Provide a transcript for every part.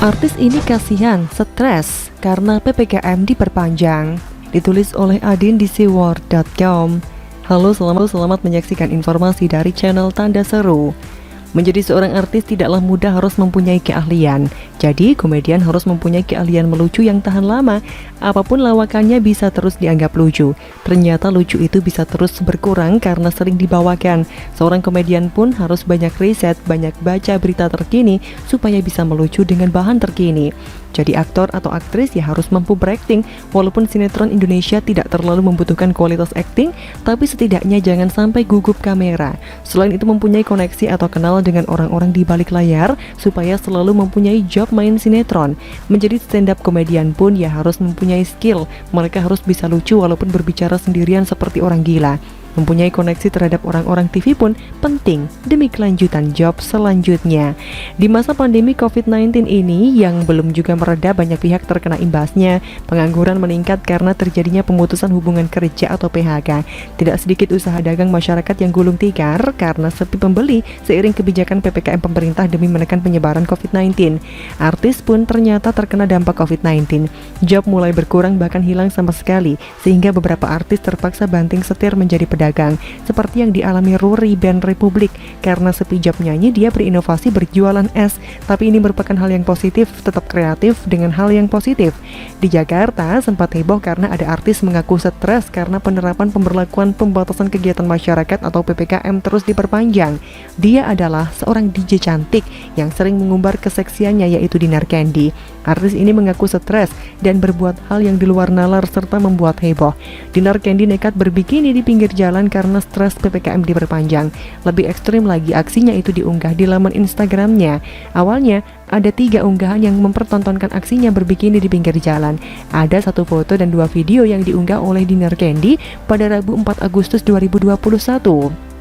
Artis ini kasihan, stres karena PPKM diperpanjang. Ditulis oleh Adin di seaworld.com. Halo, selamat menyaksikan informasi dari channel Tanda Seru. Menjadi seorang artis tidaklah mudah, harus mempunyai keahlian. Jadi, komedian harus mempunyai keahlian melucu yang tahan lama. Apapun lawakannya bisa terus dianggap lucu. Ternyata lucu itu bisa terus berkurang karena sering dibawakan. Seorang komedian pun harus banyak riset, banyak baca berita terkini supaya bisa melucu dengan bahan terkini. Jadi aktor atau aktris ya harus mampu berakting. Walaupun sinetron Indonesia tidak terlalu membutuhkan kualitas akting, tapi setidaknya jangan sampai gugup kamera. Selain itu mempunyai koneksi atau kenal dengan orang-orang di balik layar supaya selalu mempunyai job main sinetron. Menjadi stand up komedian pun ya harus mempunyai skill. Mereka harus bisa lucu walaupun berbicara sendirian seperti orang gila. Mempunyai koneksi terhadap orang-orang TV pun penting demi kelanjutan job selanjutnya. Di masa pandemi COVID-19 ini yang belum juga mereda, banyak pihak terkena imbasnya. Pengangguran meningkat karena terjadinya pemutusan hubungan kerja atau PHK. Tidak sedikit usaha dagang masyarakat yang gulung tikar karena sepi pembeli seiring kebijakan PPKM pemerintah demi menekan penyebaran COVID-19. Artis pun ternyata terkena dampak COVID-19. Job mulai berkurang bahkan hilang sama sekali, sehingga beberapa artis terpaksa banting setir menjadi pedagang, seperti yang dialami Ruri Band Republik. Karena sepi job nyanyi, dia berinovasi berjualan es. Tapi ini merupakan hal yang positif, tetap kreatif dengan hal yang positif. Di Jakarta sempat heboh karena ada artis mengaku stres karena penerapan pemberlakuan pembatasan kegiatan masyarakat atau PPKM terus diperpanjang. Dia adalah seorang DJ cantik yang sering mengumbar keseksiannya, yaitu Dinar Candy. Artis ini mengaku stres dan berbuat hal yang di luar nalar serta membuat heboh. Dinar Candy nekat berbikini di pinggir jalan karena stres PPKM diperpanjang. Lebih ekstrim lagi, aksinya itu diunggah di laman Instagramnya. Awalnya ada 3 unggahan yang mempertontonkan aksinya berbikini di pinggir jalan. Ada 1 foto dan 2 video yang diunggah oleh Dinar Candy pada Rabu 4 Agustus 2021.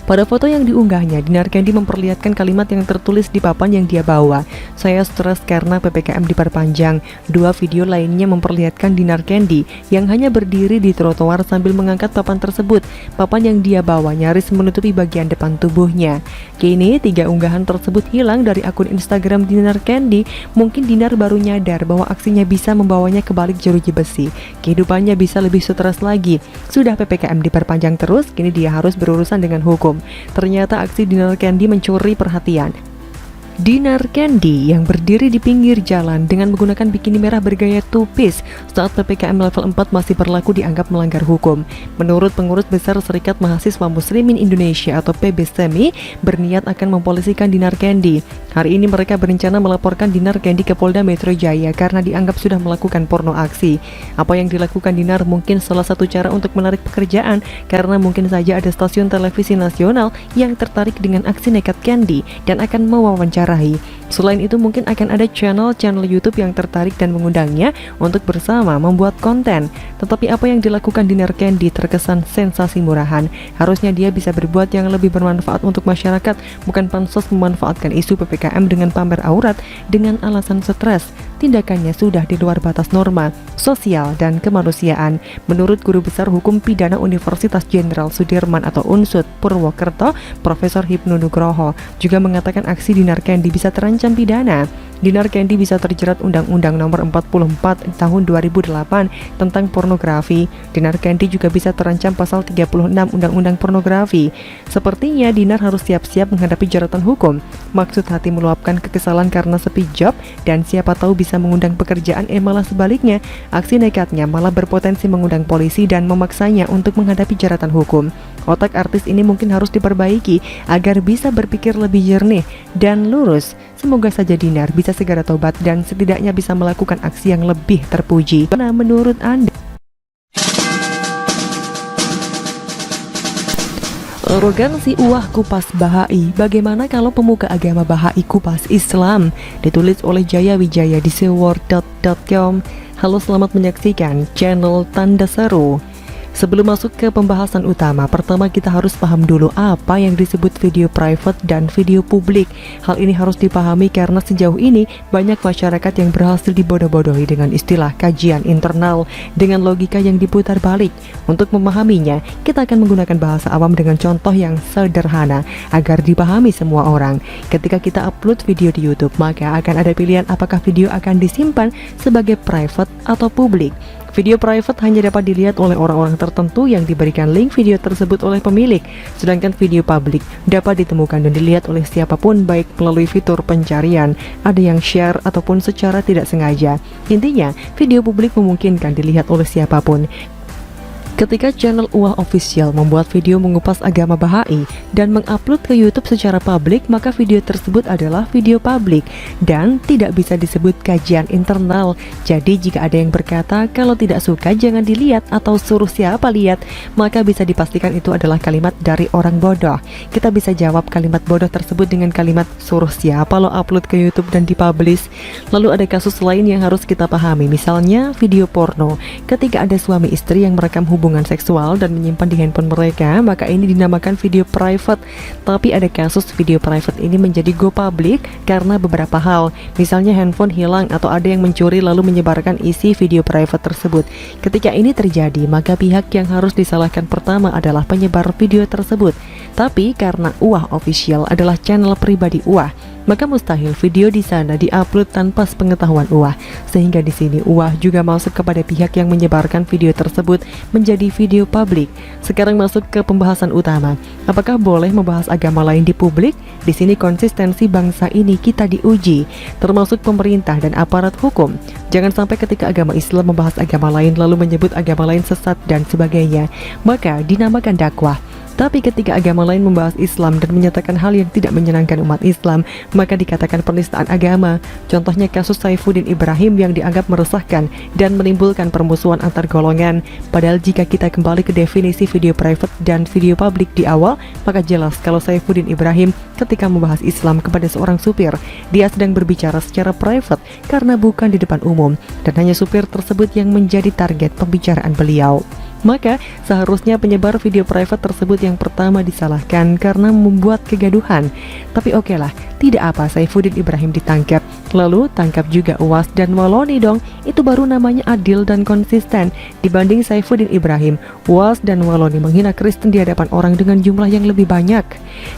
Pada foto yang diunggahnya, Dinar Candy memperlihatkan kalimat yang tertulis di papan yang dia bawa. Saya stres karena PPKM diperpanjang. 2 video lainnya memperlihatkan Dinar Candy yang hanya berdiri di trotoar sambil mengangkat papan tersebut. Papan yang dia bawa nyaris menutupi bagian depan tubuhnya. Kini 3 unggahan tersebut hilang dari akun Instagram Dinar Candy. Mungkin Dinar baru nyadar bahwa aksinya bisa membawanya ke balik jeruji besi. Kehidupannya bisa lebih stres lagi. Sudah PPKM diperpanjang terus, kini dia harus berurusan dengan hukum. Ternyata aksi Dinar Candy mencuri perhatian. Dinar Candy yang berdiri di pinggir jalan dengan menggunakan bikini merah bergaya two-piece saat PPKM level 4 masih berlaku dianggap melanggar hukum. Menurut Pengurus Besar Serikat Mahasiswa Muslimin Indonesia atau PBSMI, berniat akan mempolisikan Dinar Candy. Hari ini mereka berencana melaporkan Dinar Candy ke Polda Metro Jaya karena dianggap sudah melakukan porno aksi. Apa yang dilakukan Dinar mungkin salah satu cara untuk menarik pekerjaan, karena mungkin saja ada stasiun televisi nasional yang tertarik dengan aksi nekat Candy dan akan mewawancara. Selain itu mungkin akan ada channel YouTube yang tertarik dan mengundangnya untuk bersama membuat konten. Tetapi apa yang dilakukan Dinar Candy terkesan sensasi murahan. Harusnya dia bisa berbuat yang lebih bermanfaat untuk masyarakat, bukan pansos memanfaatkan isu PPKM dengan pamer aurat dengan alasan stres. Tindakannya sudah di luar batas norma sosial dan kemanusiaan. Menurut Guru Besar Hukum Pidana Universitas Jenderal Sudirman atau UNSUD Purwokerto, Profesor Hipnu Nugroho juga mengatakan aksi Dinar Candy bisa terancam pidana. Dinar Candy bisa terjerat Undang-Undang Nomor 44 Tahun 2008 tentang pornografi. Dinar Candy juga bisa terancam pasal 36 Undang-Undang Pornografi. Sepertinya Dinar harus siap-siap menghadapi jeratan hukum. Maksud hati meluapkan kekesalan karena sepi job dan siapa tahu bisa mengundang pekerjaan, malah sebaliknya. Aksi nekatnya malah berpotensi mengundang polisi dan memaksanya untuk menghadapi jeratan hukum. Otak artis ini mungkin harus diperbaiki agar bisa berpikir lebih jernih dan lurus. Semoga saja Dinar bisa segera tobat dan setidaknya bisa melakukan aksi yang lebih terpuji. Nah, menurut Anda? Arogansi uah kupas Bahai. Bagaimana kalau pemuka agama Bahai kupas Islam? Ditulis oleh Jaya Wijaya di seaworld.com. Halo, selamat menyaksikan channel Tanda Seru. Sebelum masuk ke pembahasan utama, pertama kita harus paham dulu apa yang disebut video private dan video publik. Hal ini harus dipahami karena sejauh ini banyak masyarakat yang berhasil dibodoh-bodohi dengan istilah kajian internal dengan logika yang diputar balik. Untuk memahaminya, kita akan menggunakan bahasa awam dengan contoh yang sederhana agar dipahami semua orang. Ketika kita upload video di YouTube, maka akan ada pilihan apakah video akan disimpan sebagai private atau publik. Video private hanya dapat dilihat oleh orang-orang tertentu yang diberikan link video tersebut oleh pemilik, sedangkan video publik dapat ditemukan dan dilihat oleh siapapun baik melalui fitur pencarian, ada yang share ataupun secara tidak sengaja. Intinya, video publik memungkinkan dilihat oleh siapapun. Ketika channel UAH Official membuat video mengupas agama Bahai dan mengupload ke YouTube secara publik, maka video tersebut adalah video publik dan tidak bisa disebut kajian internal. Jadi jika ada yang berkata kalau tidak suka jangan dilihat atau suruh siapa lihat, maka bisa dipastikan itu adalah kalimat dari orang bodoh. Kita bisa jawab kalimat bodoh tersebut dengan kalimat suruh siapa lo upload ke YouTube dan dipublish. Lalu ada kasus lain yang harus kita pahami, misalnya video porno. Ketika ada suami istri yang merekam hubungan seksual dan menyimpan di handphone mereka, maka ini dinamakan video private. Tapi ada kasus video private ini menjadi go public karena beberapa hal, misalnya handphone hilang atau ada yang mencuri lalu menyebarkan isi video private tersebut. Ketika ini terjadi, maka pihak yang harus disalahkan pertama adalah penyebar video tersebut. Tapi karena UAH Official adalah channel pribadi UAH, maka mustahil video di sana diupload tanpa sepengetahuan UAH. Sehingga di sini UAH juga masuk kepada pihak yang menyebarkan video tersebut menjadi video publik. Sekarang masuk ke pembahasan utama. Apakah boleh membahas agama lain di publik? Di sini konsistensi bangsa ini kita diuji, termasuk pemerintah dan aparat hukum. Jangan sampai ketika agama Islam membahas agama lain lalu menyebut agama lain sesat dan sebagainya, maka dinamakan dakwah. Tapi ketika agama lain membahas Islam dan menyatakan hal yang tidak menyenangkan umat Islam, maka dikatakan penistaan agama. Contohnya kasus Saifuddin Ibrahim yang dianggap meresahkan dan menimbulkan permusuhan antar golongan. Padahal jika kita kembali ke definisi video private dan video publik di awal, maka jelas kalau Saifuddin Ibrahim ketika membahas Islam kepada seorang supir, dia sedang berbicara secara private karena bukan di depan umum, dan hanya supir tersebut yang menjadi target pembicaraan beliau. Maka seharusnya penyebar video private tersebut yang pertama disalahkan karena membuat kegaduhan. Tapi oke lah, tidak apa Saifuddin Ibrahim ditangkap, lalu tangkap juga UAS dan Waloni dong. Itu baru namanya adil dan konsisten. Dibanding Saifuddin Ibrahim, UAS dan Waloni menghina Kristen di hadapan orang dengan jumlah yang lebih banyak.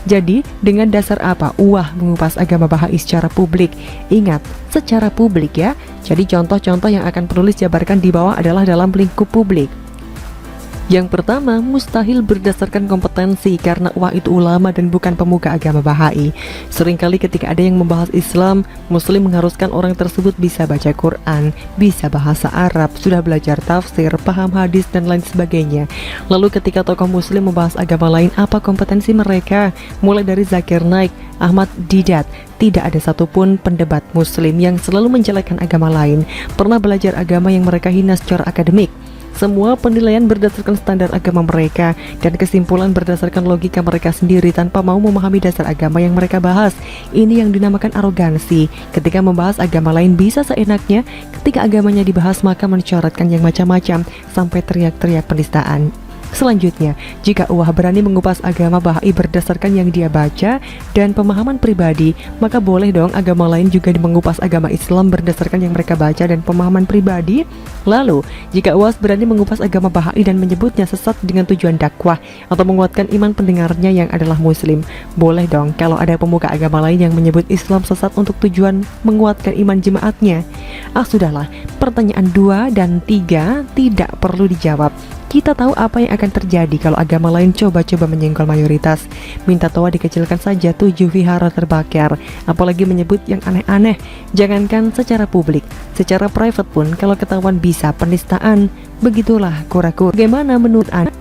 Jadi dengan dasar apa UAH mengupas agama Bahai secara publik? Ingat, secara publik ya. Jadi contoh-contoh yang akan penulis jabarkan di bawah adalah dalam lingkup publik. Yang pertama, mustahil berdasarkan kompetensi karena UAH itu ulama dan bukan pemuka agama Bahai. Seringkali ketika ada yang membahas Islam, Muslim mengharuskan orang tersebut bisa baca Quran, bisa bahasa Arab, sudah belajar tafsir, paham hadis dan lain sebagainya. Lalu ketika tokoh Muslim membahas agama lain, apa kompetensi mereka? Mulai dari Zakir Naik, Ahmad Didat, tidak ada satupun pendebat Muslim yang selalu menjelekkan agama lain, pernah belajar agama yang mereka hina secara akademik. Semua penilaian berdasarkan standar agama mereka dan kesimpulan berdasarkan logika mereka sendiri tanpa mau memahami dasar agama yang mereka bahas. Ini yang dinamakan arogansi. Ketika membahas agama lain bisa seenaknya, ketika agamanya dibahas maka mencoretkan yang macam-macam sampai teriak-teriak penistaan. Selanjutnya, jika UAH berani mengupas agama Bahai berdasarkan yang dia baca dan pemahaman pribadi, maka boleh dong agama lain juga mengupas agama Islam berdasarkan yang mereka baca dan pemahaman pribadi. Lalu, jika UAS berani mengupas agama Bahai dan menyebutnya sesat dengan tujuan dakwah atau menguatkan iman pendengarnya yang adalah Muslim, boleh dong kalau ada pemuka agama lain yang menyebut Islam sesat untuk tujuan menguatkan iman jemaatnya. Sudahlah, pertanyaan 2 dan 3 tidak perlu dijawab. Kita tahu apa yang akan terjadi kalau agama lain coba-coba menyenggol mayoritas. Minta toa dikecilkan saja 7 vihara terbakar. Apalagi menyebut yang aneh-aneh. Jangankan secara publik, secara private pun kalau ketahuan bisa penistaan. Begitulah kura-kura. Bagaimana menurut Anda?